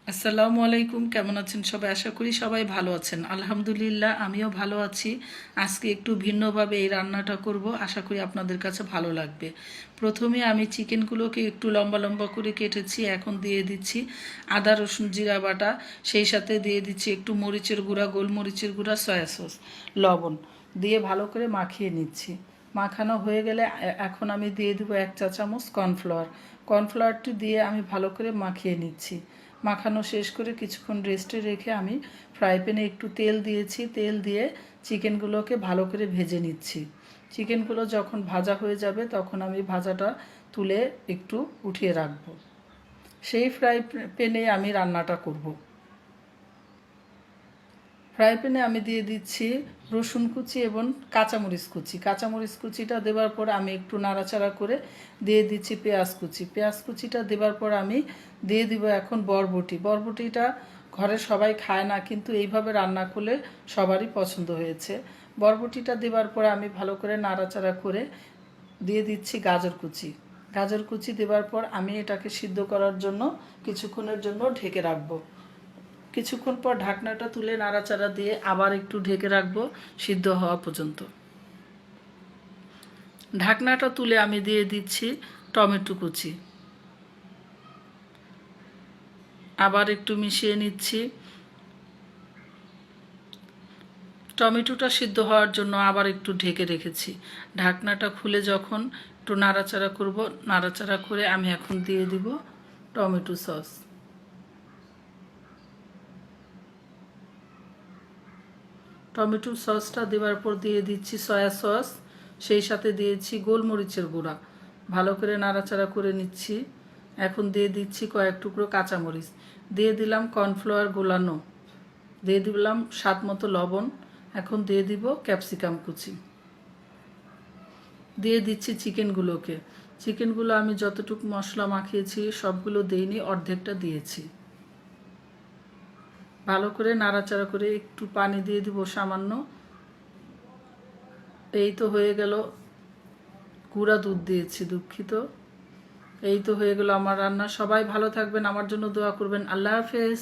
আসসালামু আলাইকুম, কেমন আছেন সবাই? আশা করি সবাই ভালো আছেন। আলহামদুলিল্লাহ, আমিও ভালো আছি। আজকে একটু ভিন্নভাবে এই রান্নাটা করব, আশা করি আপনাদের কাছে ভালো লাগবে। প্রথমে আমি চিকেনগুলোকে একটু লম্বা লম্বা করে কেটেছি। এখন দিয়ে দিচ্ছি আদা রসুন জিরা বাটা, সেই সাথে দিয়ে দিচ্ছি একটু মরিচের গুঁড়া, গোলমরিচের গুঁড়া, সয়া সস, লবণ দিয়ে ভালো করে মাখিয়ে নিচ্ছি। মাখানো হয়ে গেলে এখন আমি দিয়ে দেবো 1 চা চামচ কর্নফ্লাওয়ার। কর্নফ্লাওয়ারটি দিয়ে আমি ভালো করে মাখিয়ে নিচ্ছি। মাখানো শেষ করে কিছুক্ষণ রেস্টে রেখে আমি ফ্রাই প্যানে একটু তেল দিয়েছি। তেল দিয়ে চিকেনগুলোকে ভালো করে ভেজে নিচ্ছি। চিকেনগুলো যখন ভাজা হয়ে যাবে তখন আমি ভাজাটা তুলে একটু উঠিয়ে রাখব। সেই ফ্রাই প্যানে আমি রান্নাটা করব। ফ্রাই প্যানে আমি দিয়ে দিচ্ছি রসুন কুচি এবং কাঁচামরিচ কুচি। কাঁচামরিচ কুচিটা দেওয়ার পর আমি একটু নাড়াচাড়া করে দিয়ে দিচ্ছি পেঁয়াজ কুচি। পেঁয়াজ কুচিটা দেওয়ার পর আমি দিয়ে দিব এখন বরবটি। বরবটিটা ঘরে সবাই খায় না, কিন্তু এইভাবে রান্না করলে সবারই পছন্দ হয়েছে। বরবটিটা দেওয়ার পর আমি ভালো করে নাড়াচাড়া করে দিয়ে দিচ্ছি গাজর কুচি। গাজর কুচি দেওয়ার পর আমি এটাকে সিদ্ধ করার জন্য কিছুক্ষণের জন্য ঢেকে রাখবো। কিছুক্ষণ পর ঢাকনাটা তুলে নাড়াচাড়া দিয়ে আবার একটু ঢেকে রাখবো সিদ্ধ হওয়া পর্যন্ত। ঢাকনাটা তুলে আমি দিয়ে দিচ্ছি টমেটো কুচি। আবার একটু মিশিয়ে নিচ্ছি। টমেটোটা সিদ্ধ হওয়ার জন্য আবার একটু ঢেকে রেখেছি। ঢাকনাটা খুলে যখন একটু নাড়াচাড়া করব, নাড়াচাড়া করে আমি এখন দিয়ে দিব টমেটো সস। টমেটো সসটা দেওয়ার পর দিয়ে দিচ্ছি সয়া সস, সেই সাথে দিয়েছি গোলমরিচের গুঁড়া। ভালো করে নাড়াচাড়া করে নিচ্ছি। এখন দিয়ে দিচ্ছি কয়েক টুকরো কাঁচামরিচ, দিয়ে দিলাম কর্নফ্লাওয়ার গোলানো, দিয়ে দিলাম স্বাদ মতো লবণ। এখন দিয়ে দিব ক্যাপসিকাম কুচি, দিয়ে দিচ্ছি চিকেনগুলোকে। চিকেনগুলো আমি যতটুকু মশলা মাখিয়েছি সবগুলো দিইনি, অর্ধেকটা দিয়েছি। ভালো করে নাড়াচাড়া করে একটু পানি দিয়ে দিব সামান্য। এই তো হয়ে গেল, গুঁড়া দুধ দিয়েছি, দুঃখিত। এই তো হয়ে গেল আমার রান্না। সবাই ভালো থাকবেন, আমার জন্য দোয়া করবেন। আল্লাহ হাফেজ।